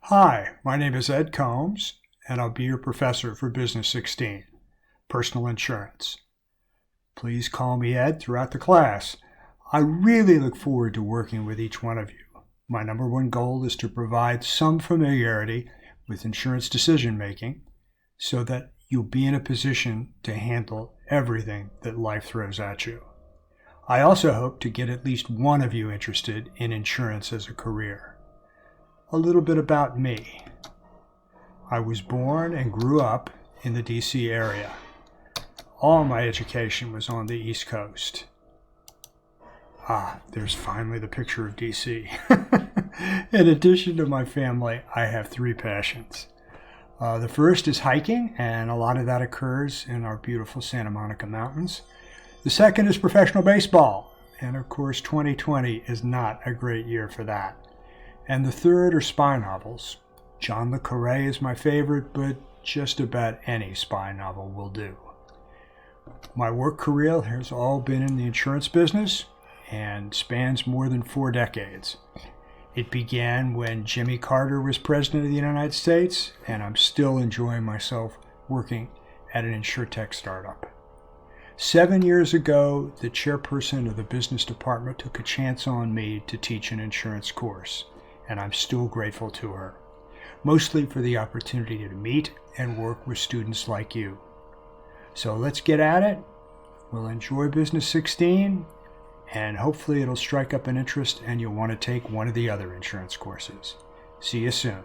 Hi, my name is Ed Combs, and I'll be your professor for Business 16, Personal Insurance. Please call me Ed throughout the class. I really look forward to working with each one of you. My number one goal is to provide some familiarity with insurance decision making so that you'll be in a position to handle everything that life throws at you. I also hope to get at least one of you interested in insurance as a career. A little bit about me. I was born and grew up in the DC area. All my education was on the East Coast. There's finally the picture of DC. In addition to my family, I have three passions. The first is hiking, and a lot of that occurs in our beautiful Santa Monica Mountains. The second is professional baseball, and of course 2020 is not a great year for that. And the third are spy novels. John le Carré is my favorite, but just about any spy novel will do. My work career has all been in the insurance business and spans more than 4 decades. It began when Jimmy Carter was president of the United States, and I'm still enjoying myself working at an insurtech startup. 7 years ago, the chairperson of the business department took a chance on me to teach an insurance course, and I'm still grateful to her, mostly for the opportunity to meet and work with students like you. So let's get at it. We'll enjoy Business 16, and hopefully it'll strike up an interest and you'll want to take one of the other insurance courses. See you soon.